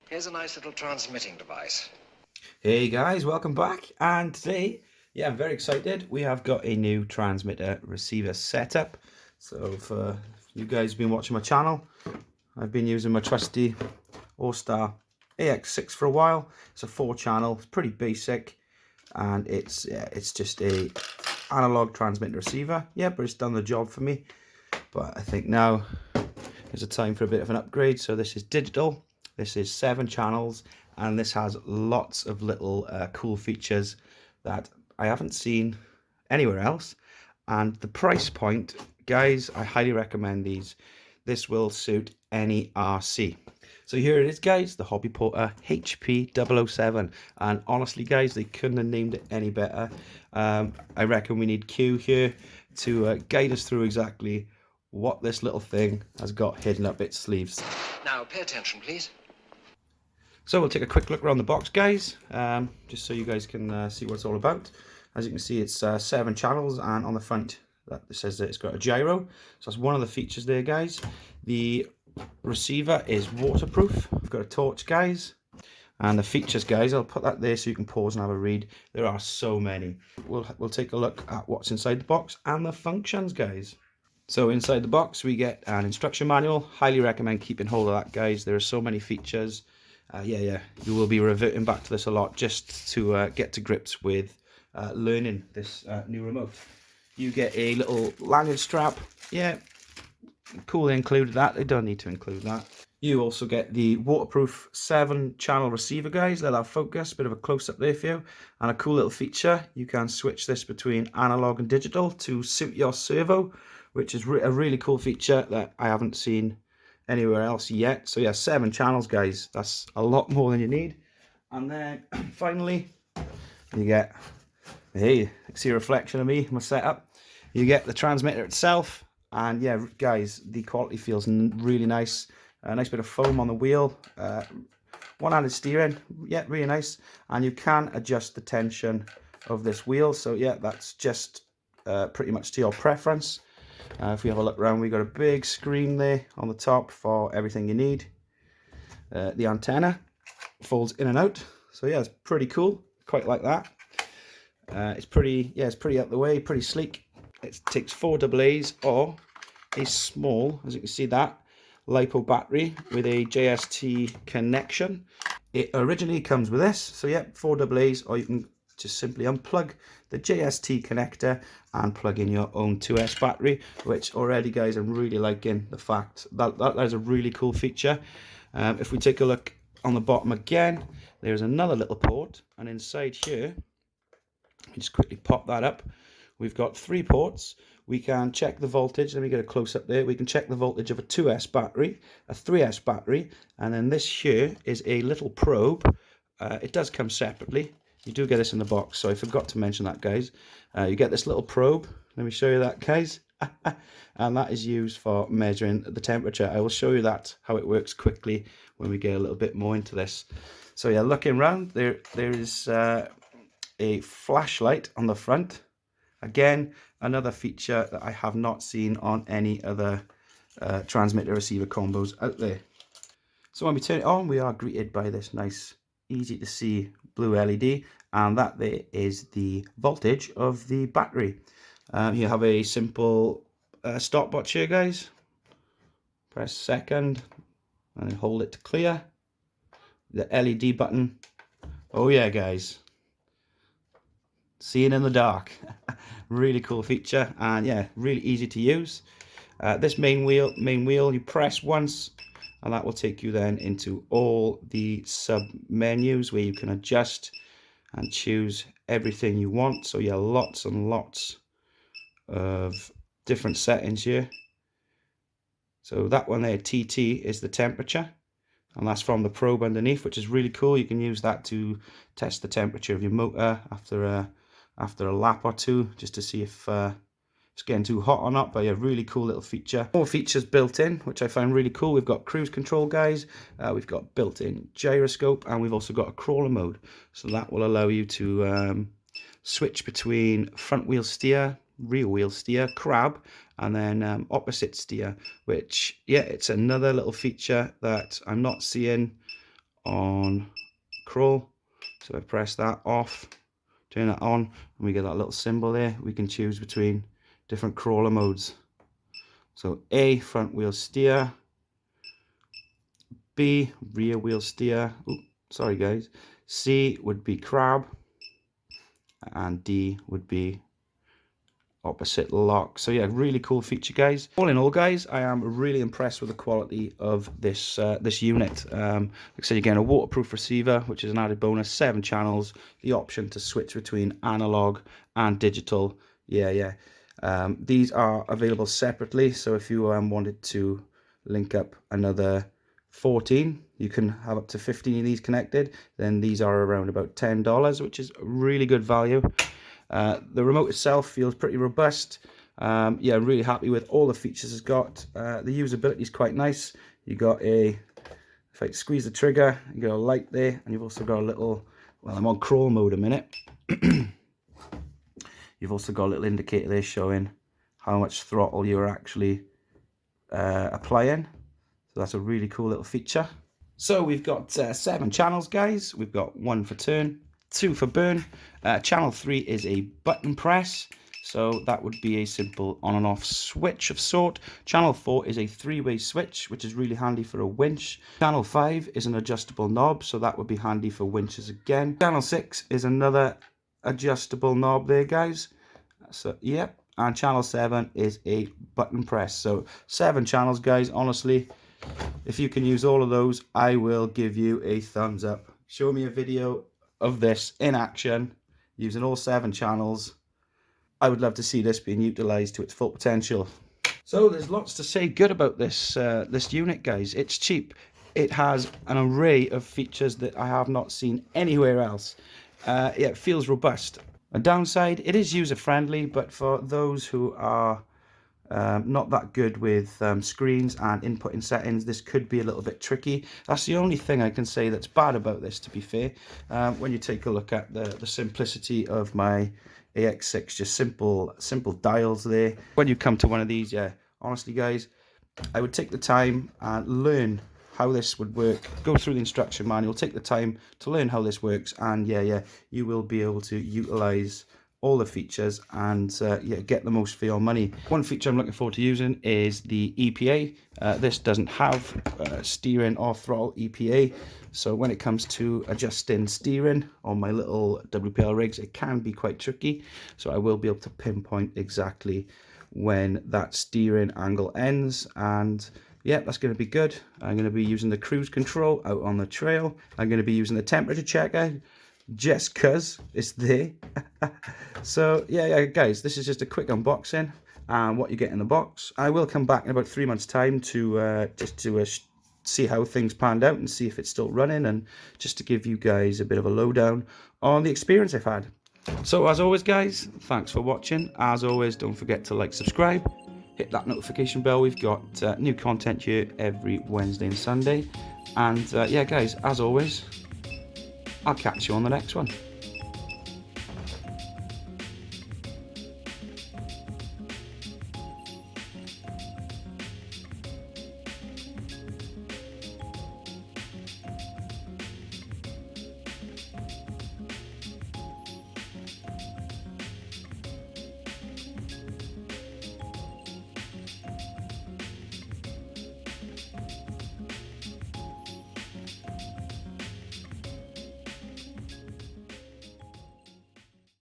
Here's a nice little transmitting device. Hey guys, welcome back. And today, I'm very excited. We have got a new transmitter receiver setup. So for you guys who've been watching my channel, I've been using my trusty Austar AX6 for a while. It's a 4-channel, it's pretty basic, and it's just a analog transmitter receiver. Yeah, but it's done the job for me. But I think now is a time for a bit of an upgrade. So this is digital. This is 7 channels, and this has lots of little cool features that I haven't seen anywhere else. And the price point, guys, I highly recommend these. This will suit any RC. So here it is, guys, the Hobby Porter HP007. And honestly, guys, they couldn't have named it any better. I reckon we need Q here to guide us through exactly what this little thing has got hidden up its sleeves. Now, pay attention, please. So we'll take a quick look around the box, guys, just so you guys can see what it's all about. As you can see, it's 7 channels, and on the front that says that it's got a gyro. So that's one of the features there, guys. The receiver is waterproof. We've got a torch, guys. And the features, guys, I'll put that there so you can pause and have a read. There are so many. We'll take a look at what's inside the box and the functions, guys. So inside the box we get an instruction manual. Highly recommend keeping hold of that, guys. There are so many features. You will be reverting back to this a lot just to get to grips with learning this new remote. You get a little lanyard strap. Yeah, cool, they included that. They don't need to include that. You also get the waterproof 7-channel receiver, guys. Let that focus, bit of a close-up there for you. And a cool little feature, you can switch this between analog and digital to suit your servo, which is a really cool feature that I haven't seen anywhere else yet. So yeah, 7 channels, guys. That's a lot more than you need. And then finally, you get, hey, see a reflection of me, my setup. You get the transmitter itself, and yeah, guys, the quality feels really nice. A nice bit of foam on the wheel, one-handed steering, yeah, really nice. And you can adjust the tension of this wheel, so yeah, that's just pretty much to your preference. If we have a look around, we've got a big screen there on the top for everything you need. The antenna folds in and out, so yeah, it's pretty cool. Quite like that. It's pretty out the way, pretty sleek. It takes 4 AA's or a small, as you can see, that LiPo battery with a JST connection. It originally comes with this, so yeah, 4 AA's, or you can just simply unplug the JST connector and plug in your own 2S battery, which already, guys, I'm really liking the fact that that is a really cool feature. If we take a look on the bottom again, there's another little port, and inside here, just quickly pop that up. We've got 3 ports. We can check the voltage. Let me get a close up there. We can check the voltage of a 2S battery, a 3S battery, and then this here is a little probe. It does come separately. You do get this in the box, so I forgot to mention that, guys. You get this little probe. Let me show you that, guys. And that is used for measuring the temperature. I will show you that, how it works quickly when we get a little bit more into this. So yeah, looking around, there is a flashlight on the front. Again, another feature that I have not seen on any other transmitter receiver combos out there. So when we turn it on, we are greeted by this nice, easy to see blue LED, and that there is the voltage of the battery. You have a simple stopwatch here, guys. Press second and hold it to clear. The LED button. Oh yeah, guys. Seeing in the dark. Really cool feature, and yeah, really easy to use. This main wheel you press once, and that will take you then into all the sub menus where you can adjust and choose everything you want. So yeah, lots and lots of different settings here. So that one there, TT, is the temperature, and that's from the probe underneath, which is really cool. You can use that to test the temperature of your motor after a lap or two, just to see if it's getting too hot or not. But yeah, really cool little feature. More features built in, which I find really cool. We've got cruise control, guys. We've got built-in gyroscope, and we've also got a crawler mode. So that will allow you to switch between front wheel steer, rear wheel steer, crab, and then opposite steer, which, yeah, it's another little feature that I'm not seeing on crawl. So I press that off, turn that on, and we get that little symbol there. We can choose between different crawler modes. So A, front wheel steer, B, rear wheel steer, ooh, sorry guys, C would be crab, and D would be opposite lock. So yeah, really cool feature, guys. All in all, guys, I am really impressed with the quality of this this unit. Like I said, you're getting a waterproof receiver, which is an added bonus, 7 channels, the option to switch between analog and digital. These are available separately, so if you wanted to link up another 14, you can have up to 15 of these connected. Then these are around about $10, which is really good value. The remote itself feels pretty robust. Yeah, really happy with all the features it's got. The usability is quite nice. You got a, if I squeeze the trigger, you got a light there, and you've also got a little, well, I'm on crawl mode a minute. You've also got a little indicator there showing how much throttle you're actually applying. So that's a really cool little feature. So we've got 7 channels, guys. We've got 1 for turn, 2 for burn. Channel 3 is a button press, so that would be a simple on and off switch of sort. Channel 4 is a 3-way switch, which is really handy for a winch. Channel 5 is an adjustable knob, so that would be handy for winches again. Channel 6 is another adjustable knob there, guys. So yep, and channel 7 is a button press. So 7 channels, guys. Honestly, if you can use all of those, I will give you a thumbs up. Show me a video of this in action using all 7 channels. I would love to see this being utilized to its full potential. So there's lots to say good about this this unit, guys. It's cheap. It has an array of features that I have not seen anywhere else. Yeah, it feels robust. A downside, it is user friendly, but for those who are not that good with screens and inputting settings, this could be a little bit tricky. That's the only thing I can say that's bad about this, to be fair. When you take a look at the simplicity of my AX6, just simple dials there. When you come to one of these, yeah, honestly guys, I would take the time and learn how this would work. Go through the instruction manual, take the time to learn how this works, and yeah, you will be able to utilize all the features and yeah, get the most for your money. One feature I'm looking forward to using is the EPA. This doesn't have steering or throttle EPA, so when it comes to adjusting steering on my little WPL rigs, it can be quite tricky. So I will be able to pinpoint exactly when that steering angle ends, and yeah, that's going to be good. I'm going to be using the cruise control out on the trail. I'm going to be using the temperature checker just because it's there. So yeah, guys, this is just a quick unboxing and what you get in the box. I will come back in about 3 months time to see how things panned out and see if it's still running, and just to give you guys a bit of a lowdown on the experience I've had. So as always, guys, thanks for watching. As always, don't forget to like, subscribe, hit that notification bell. We've got new content here every Wednesday and Sunday. And yeah, guys, as always, I'll catch you on the next one.